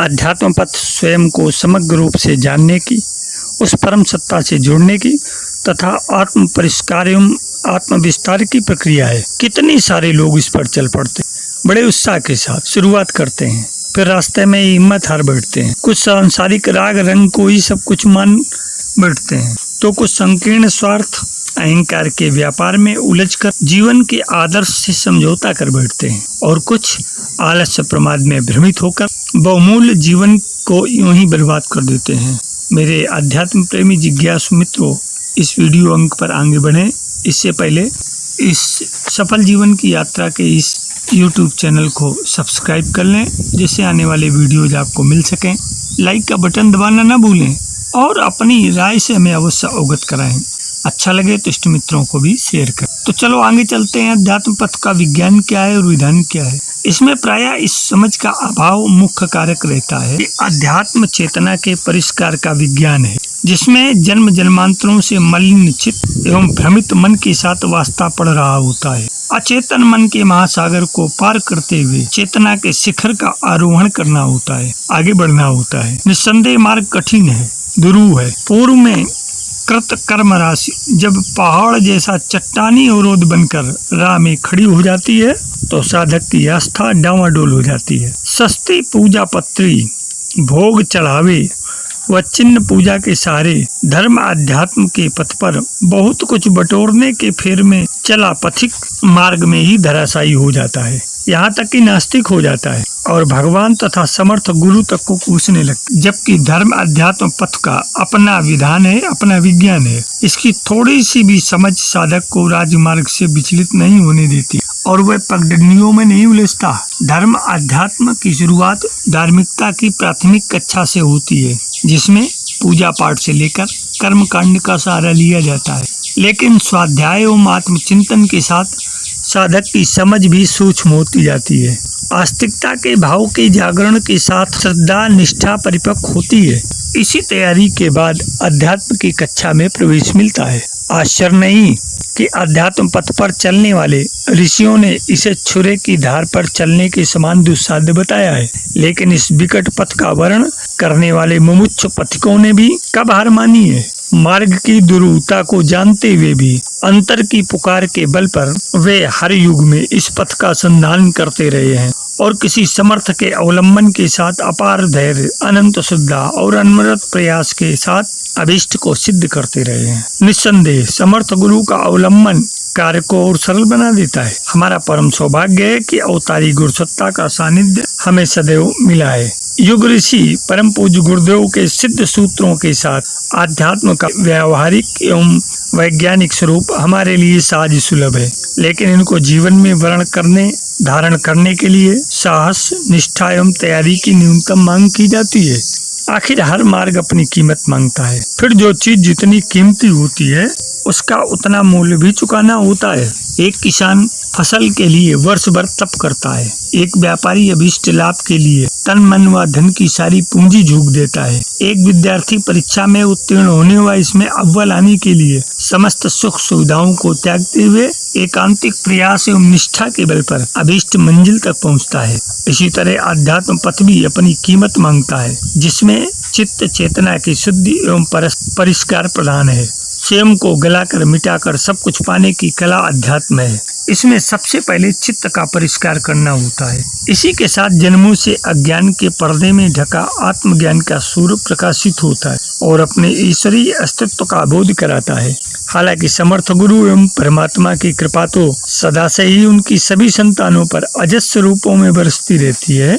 अध्यात्म पथ स्वयं को समग्र रूप से जानने की, उस परम सत्ता से जुड़ने की तथा आत्म परिष्कार एवं आत्म विस्तार की प्रक्रिया है। कितने सारे लोग इस पर चल पड़ते, बड़े उत्साह के साथ शुरुआत करते हैं, फिर रास्ते में हिम्मत हार बैठते हैं। कुछ सांसारिक राग रंग को ही सब कुछ मान बैठते हैं, तो कुछ संकीर्ण स्वार्थ अहंकार के व्यापार में उलझकर जीवन के आदर्श से समझौता कर बैठते हैं, और कुछ आलस्य प्रमाद में भ्रमित होकर बहुमूल्य जीवन को यूं ही बर्बाद कर देते हैं। मेरे अध्यात्म प्रेमी जिज्ञासु मित्रों, इस वीडियो अंक पर आगे बढ़ें इससे पहले इस सफल जीवन की यात्रा के इस YouTube चैनल को सब्सक्राइब कर लें, जिससे आने वाले वीडियोज आपको मिल सकें। लाइक का बटन दबाना ना भूलें और अपनी राय से हमें अवश्य अवगत कराएं। अच्छा लगे तो इष्ट मित्रों को भी शेयर करें। तो चलो आगे चलते हैं। अध्यात्म पथ का विज्ञान क्या है और विधान क्या है। इसमें प्रायः इस समझ का अभाव मुख्य कारक रहता है कि अध्यात्म चेतना के परिष्कार का विज्ञान है, जिसमें जन्म जन्मांतरों से मलिन चित्त एवं भ्रमित मन के साथ वास्ता पड़ रहा होता है। अचेतन मन के महासागर को पार करते हुए चेतना के शिखर का आरोहण करना होता है, आगे बढ़ना होता है। निस्संदेह मार्ग कठिन है, दुरूह है। पूर्व में कृत कर्म राशि जब पहाड़ जैसा चट्टानी अवरोध बनकर राह में खड़ी हो जाती है, तो साधक की आस्था डावाडोल हो जाती है। सस्ती पूजा पत्री भोग चढ़ावे व चिन्ह पूजा के सहारे धर्म अध्यात्म के पथ पर बहुत कुछ बटोरने के फेर में चला पथिक मार्ग में ही धराशायी हो जाता है, यहाँ तक कि नास्तिक हो जाता है और भगवान तथा समर्थ गुरु तक को कूसने लगता है। जबकि धर्म अध्यात्म पथ का अपना विधान है, अपना विज्ञान है। इसकी थोड़ी सी भी समझ साधक को राजमार्ग से विचलित नहीं होने देती और वह पगडंडियों में नहीं उलझता। धर्म अध्यात्म की शुरुआत धार्मिकता की प्राथमिक कक्षा से होती है, जिसमें पूजा पाठ से लेकर कर्म कांड का सहारा लिया जाता है। लेकिन स्वाध्याय एवं आत्मचिंतन के साथ साधक की समझ भी सूक्ष्म होती जाती है। आस्तिकता के भाव के जागरण के साथ श्रद्धा निष्ठा परिपक्व होती है। इसी तैयारी के बाद अध्यात्म की कक्षा में प्रवेश मिलता है। आश्चर्य नहीं कि अध्यात्म पथ पर चलने वाले ऋषियों ने इसे छुरे की धार पर चलने के समान दुस्साध्य बताया है। लेकिन इस विकट पथ का वर्णन करने वाले मुमुक्षु पथिकों ने भी कब हार मानी है। मार्ग की दुरूहता को जानते हुए भी अंतर की पुकार के बल पर वे हर युग में इस पथ का संधान करते रहे हैं और किसी समर्थ के अवलंबन के साथ अपार धैर्य, अनंत श्रद्धा और अनवरत प्रयास के साथ अभीष्ट को सिद्ध करते रहे हैं। निस्संदेह समर्थ गुरु का अवलंबन कार्य को और सरल बना देता है। हमारा परम सौभाग्य है कि अवतारी गुरुसत्ता का सानिध्य हमें सदैव मिला है। युग ऋषि परम पूज्य गुरुदेव के सिद्ध सूत्रों के साथ आध्यात्म का व्यावहारिक एवं वैज्ञानिक स्वरूप हमारे लिए सहज सुलभ है, लेकिन इनको जीवन में धारण करने के लिए साहस, निष्ठा एवं तैयारी की न्यूनतम मांग की जाती है। आखिर हर मार्ग अपनी कीमत मांगता है, फिर जो चीज जितनी कीमती होती है उसका उतना मूल्य भी चुकाना होता है। एक किसान फसल के लिए वर्ष भर तप करता है, एक व्यापारी अभीष्ट लाभ के लिए तन मन व धन की सारी पूंजी झोंक देता है, एक विद्यार्थी परीक्षा में उत्तीर्ण होने व इसमें अव्वल आने के लिए समस्त सुख सुविधाओं को त्यागते हुए एकांतिक प्रयास एवं निष्ठा के बल पर अभीष्ट मंजिल तक पहुंचता है। इसी तरह अध्यात्म पथ भी अपनी कीमत मांगता है, जिसमें चित्त चेतना की शुद्धि एवं परिष्कार प्रदान है। स्वयं को गलाकर मिटाकर सब कुछ पाने की कला अध्यात्म है। इसमें सबसे पहले चित्त का परिष्कार करना होता है। इसी के साथ जन्मों से अज्ञान के पर्दे में ढका आत्मज्ञान का सूर्य प्रकाशित होता है और अपने ईश्वरीय अस्तित्व का बोध कराता है। हालांकि समर्थ गुरु एवं परमात्मा की कृपा तो सदा से ही उनकी सभी संतानों पर अजस्र रूपों में बरसती रहती है।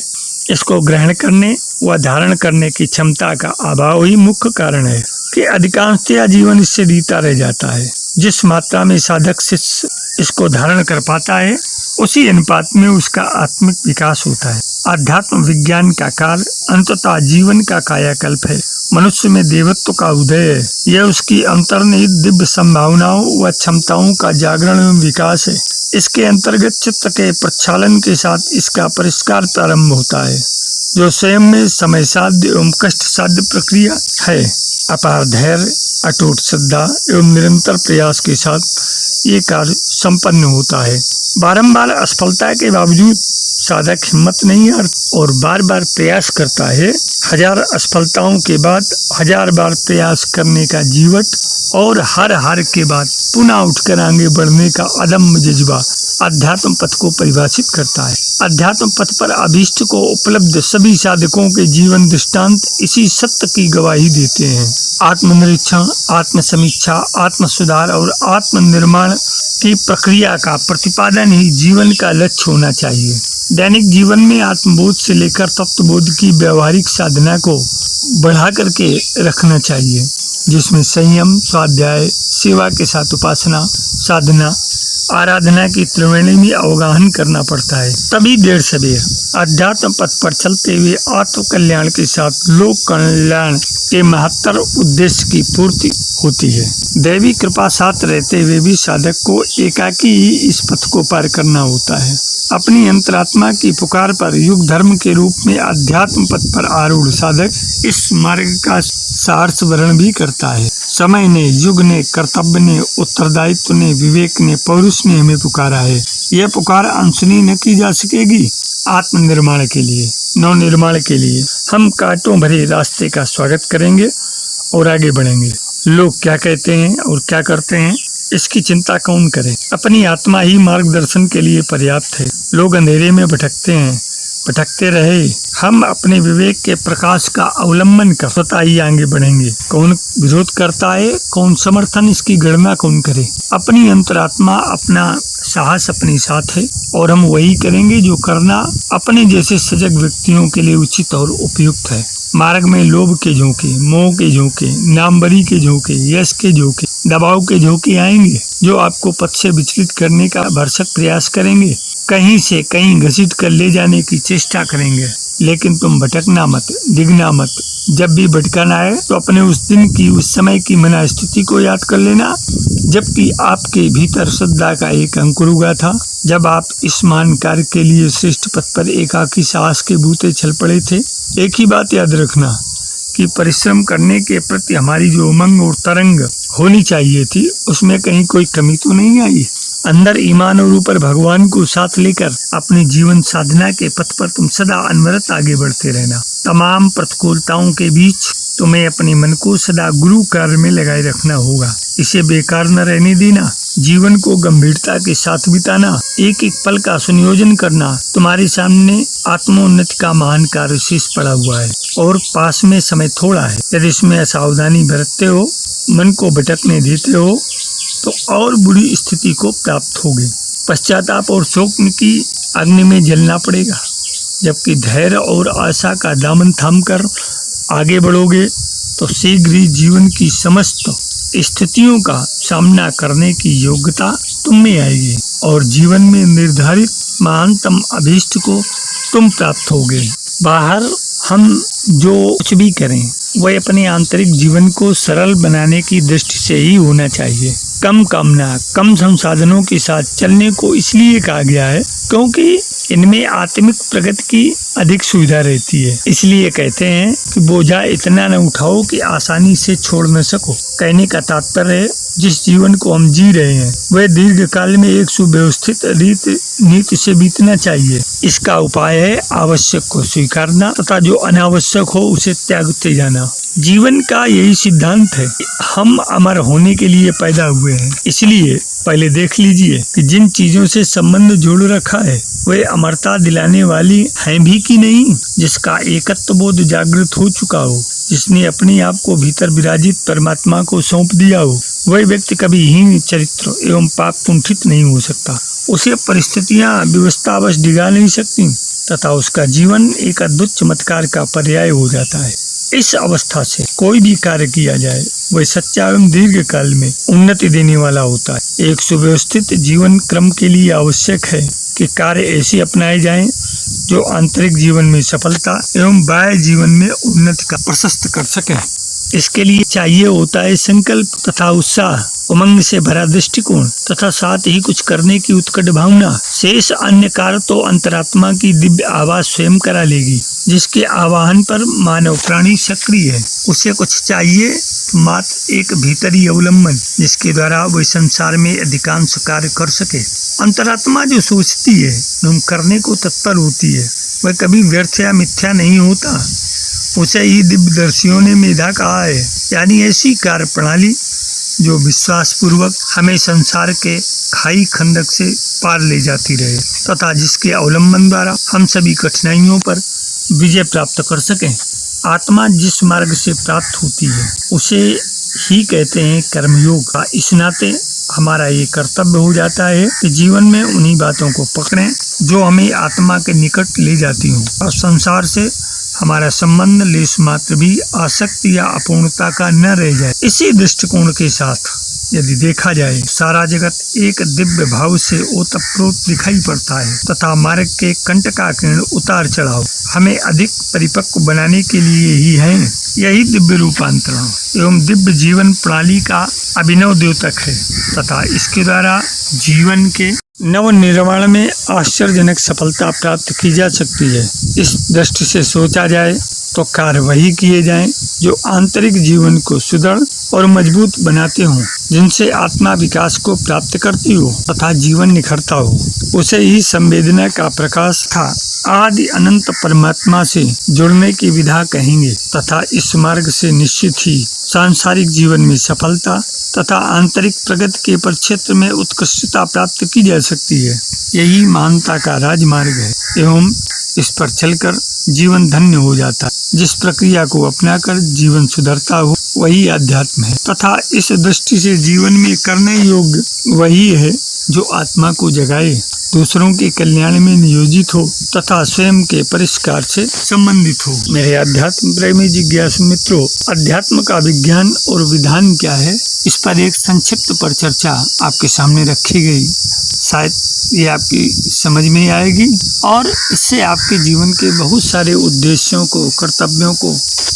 इसको ग्रहण करने व धारण करने की क्षमता का अभाव ही मुख्य कारण है कि अधिकांशतः जीवन इससे बीता रह जाता है। जिस मात्रा में साधक शिष्य इसको धारण कर पाता है, उसी अनुपात में उसका आत्मिक विकास होता है। अध्यात्म विज्ञान का काल अंततः जीवन का कायाकल्प है। मनुष्य में देवत्व का उदय है। यह उसकी अंतर्निहित दिव्य संभावनाओं व क्षमताओं का जागरण एवं विकास है। इसके अंतर्गत चित्त के प्रक्षालन के साथ इसका परिष्कार प्रारंभ होता है, जो स्वयं में समय साध्य एवं कष्ट साध्य प्रक्रिया है। अपार धैर्य, अटूट श्रद्धा एवं निरंतर प्रयास के साथ ये कार्य संपन्न होता है। बारंबार असफलता के बावजूद साधक हिम्मत नहीं हारता और बार बार प्रयास करता है। हजार असफलताओं के बाद हजार बार प्रयास करने का जीवट और हर हार के बाद पुनः उठकर आगे बढ़ने का अदम्य जज्बा अध्यात्म पथ को परिभाषित करता है। अध्यात्म पथ पर अभीष्ट को उपलब्ध सभी साधकों के जीवन दृष्टांत इसी सत्य की गवाही देते हैं। आत्मनिरीक्षण, आत्म समीक्षा, आत्म सुधार और आत्म निर्माण की प्रक्रिया का प्रतिपादन ही जीवन का लक्ष्य होना चाहिए। दैनिक जीवन में आत्मबोध से लेकर तत्वबोध की व्यावहारिक साधना को बढ़ा करके रखना चाहिए, जिसमें संयम, स्वाध्याय, सेवा के साथ उपासना, साधना, आराधना की त्रिवेणी में अवगाहन करना पड़ता है। तभी देर सबेर अध्यात्म पथ पर चलते हुए आत्म कल्याण के साथ लोक कल्याण के महत्तर उद्देश्य की पूर्ति होती है। दैवी कृपा साथ रहते हुए भी साधक को एकाकी ही इस पथ को पार करना होता है। अपनी अंतरात्मा की पुकार पर युग धर्म के रूप में अध्यात्म पथ पर आरूढ़ साधक इस मार्ग का साहस वर्ण भी करता है। समय ने, युग ने, कर्तव्य ने, उत्तरदायित्व ने, विवेक ने, पौरुष ने हमें पुकारा है। यह पुकार अनसुनी न की जा सकेगी। आत्म निर्माण के लिए, नव निर्माण के लिए हम कांटों भरे रास्ते का स्वागत करेंगे और आगे बढ़ेंगे। लोग क्या कहते हैं और क्या करते हैं, इसकी चिंता कौन करे। अपनी आत्मा ही मार्गदर्शन के लिए पर्याप्त है। लोग अंधेरे में भटकते हैं, भटकते रहे। हम अपने विवेक के प्रकाश का अवलंबन कर स्वतः ही आगे बढ़ेंगे। कौन विरोध करता है, कौन समर्थन, इसकी गणना कौन करे। अपनी अंतरात्मा, अपना साहस अपने साथ है और हम वही करेंगे जो करना अपने जैसे सजग व्यक्तियों के लिए उचित और उपयुक्त है। मार्ग में लोभ के झोंके, मोह के झोंके, नामबरी के झोंके, यश के झोंके, दबाव के झोंके आएंगे जो आपको पथ से विचलित करने का भरसक प्रयास करेंगे, कहीं से कहीं घसीट कर ले जाने की चेष्टा करेंगे। लेकिन तुम भटकना मत, डिगना मत। जब भी भटकना है तो अपने उस दिन की, उस समय की मना स्थिति को याद कर लेना, जबकि आपके भीतर श्रद्धा का एक अंकुर उगा था। जब आप इस महान कार्य के लिए श्रेष्ठ पथ पर एकाकी साहस के बूते चल पड़े थे। एक ही बात याद रखना कि परिश्रम करने के प्रति हमारी जो उमंग और तरंग होनी चाहिए थी, उसमें कहीं कोई कमी तो नहीं आई। अंदर ईमान और ऊपर भगवान को साथ लेकर अपनी जीवन साधना के पथ पर तुम सदा अनवरत आगे बढ़ते रहना। तमाम प्रतिकूलताओं के बीच तुम्हें अपने मन को सदा गुरु कार्य में लगाए रखना होगा। इसे बेकार न रहने देना। जीवन को गंभीरता के साथ बिताना, एक एक पल का सुनियोजन करना। तुम्हारे सामने आत्मोन्नति का महान कार्य शेष पड़ा हुआ है और पास में समय थोड़ा है। यदि इसमें असावधानी बरतते हो, मन को भटकने देते हो, तो और बुरी स्थिति को प्राप्त होगे। पश्चाताप और शोक की अग्नि में जलना पड़ेगा। जबकि धैर्य और आशा का दामन थामकर आगे बढ़ोगे तो शीघ्र ही जीवन की समस्त स्थितियों का सामना करने की योग्यता तुम में आएगी और जीवन में निर्धारित महानतम अभीष्ट को तुम प्राप्त होगे। बाहर हम जो कुछ भी करें वह अपने आंतरिक जीवन को सरल बनाने की दृष्टि से ही होना चाहिए। कम कामना, कम संसाधनों के साथ चलने को इसलिए कहा गया है क्योंकि इनमें आत्मिक प्रगति की अधिक सुविधा रहती है। इसलिए कहते हैं कि बोझा इतना न उठाओ कि आसानी से छोड़ न सको। कहने का तात्पर्य है, जिस जीवन को हम जी रहे हैं वह दीर्घ काल में एक सुव्यवस्थित नीति से बीतना चाहिए। इसका उपाय है आवश्यक को स्वीकारना तथा जो अनावश्यक हो उसे त्यागते जाना। जीवन का यही सिद्धांत है। हम अमर होने के लिए पैदा हुए हैं, इसलिए पहले देख लीजिए कि जिन चीजों से संबंध जोड़ रखा है वे अमरता दिलाने वाली हैं भी कि नहीं। जिसका एकत्व बोध जागृत हो चुका हो, जिसने अपने आप को भीतर विराजित परमात्मा को सौंप दिया हो, वह व्यक्ति कभी हीन चरित्र एवं पाप कुंठित नहीं हो सकता। उसे परिस्थितियां व्यवस्थावश डिगा नहीं सकती तथा उसका जीवन एक अद्भुत चमत्कार का पर्याय हो जाता है। इस अवस्था से कोई भी कार्य किया जाए वह सच्चा एवं दीर्घ काल में उन्नति देने वाला होता है। एक सुव्यवस्थित जीवन क्रम के लिए आवश्यक है कि कार्य ऐसे अपनाए जाएं जो आंतरिक जीवन में सफलता एवं बाह्य जीवन में उन्नति का प्रशस्त कर सके। इसके लिए चाहिए होता है संकल्प तथा उत्साह, उमंग से भरा दृष्टिकोण तथा साथ ही कुछ करने की उत्कट भावना। शेष अन्य कार्य तो अंतरात्मा की दिव्य आवाज स्वयं करा लेगी, जिसके आवाहन पर मानव प्राणी सक्रिय है। उसे कुछ चाहिए मात्र एक भीतरी अवलंबन, जिसके द्वारा वह संसार में अधिकांश कार्य कर सके। अंतरात्मा जो सोचती है एवं करने को तत्पर होती है वह कभी व्यर्थ या मिथ्या नहीं होता। उसे ही दिव्यदर्शियों ने मेधा कहा है, यानी ऐसी कार्य प्रणाली जो विश्वास पूर्वक हमें संसार के खाई खंडक से पार ले जाती रहे तथा जिसके अवलंबन द्वारा हम सभी कठिनाइयों पर विजय प्राप्त कर सकें। आत्मा जिस मार्ग से प्राप्त होती है उसे ही कहते हैं कर्मयोग का। इस नाते हमारा ये कर्तव्य हो जाता है कि जीवन में उन्हीं बातों को पकड़ें जो हमें आत्मा के निकट ले जाती हूँ और संसार से हमारा संबंध लेश मात्र भी आसक्ति या अपूर्णता का न रह जाए। इसी दृष्टिकोण के साथ यदि देखा जाए सारा जगत एक दिव्य भाव से ओतप्रोत दिखाई पड़ता है तथा मार्ग के कंटकाकीर्ण उतार चढ़ाव हमें अधिक परिपक्व बनाने के लिए ही है। यही दिव्य रूपांतरण एवं दिव्य जीवन प्रणाली का अभिनव द्योतक है तथा इसके द्वारा जीवन के नव निर्माण में आश्चर्यजनक सफलता प्राप्त की जा सकती है। इस दृष्टि से सोचा जाए तो कार्य वही किए जाएं जो आंतरिक जीवन को सुदृढ़ और मजबूत बनाते हों, जिनसे आत्मा विकास को प्राप्त करती हो तथा जीवन निखरता हो। उसे ही संवेदना का प्रकाश था आदि अनंत परमात्मा से जुड़ने की विधा कहेंगे तथा इस मार्ग से निश्चित ही सांसारिक जीवन में सफलता तथा आंतरिक प्रगति के परिक्षेत्र में उत्कृष्टता प्राप्त की जा सकती है। यही महानता का राजमार्ग है एवं इस पर चलकर जीवन धन्य हो जाता है। जिस प्रक्रिया को अपनाकर जीवन सुधरता हो वही अध्यात्म है तथा इस दृष्टि से जीवन में करने योग्य वही है जो आत्मा को जगाए, दूसरों के कल्याण में नियोजित हो तथा स्वयं के परिष्कार से संबंधित हो। मेरे अध्यात्म प्रेमी जिज्ञासु मित्रों, अध्यात्म का विज्ञान और विधान क्या है, इस पर एक संक्षिप्त पर चर्चा आपके सामने रखी गई। शायद ये आपकी समझ में आएगी और इससे आपके जीवन के बहुत सारे उद्देश्यों को, कर्तव्यों को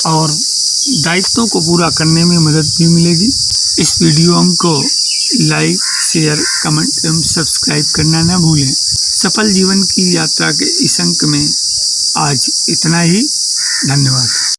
और दायित्वों को पूरा करने में मदद भी मिलेगी। इस वीडियो को लाइक, शेयर, कमेंट एवं सब्सक्राइब करना न भूलें। सफल जीवन की यात्रा के इस अंक में आज इतना ही। धन्यवाद।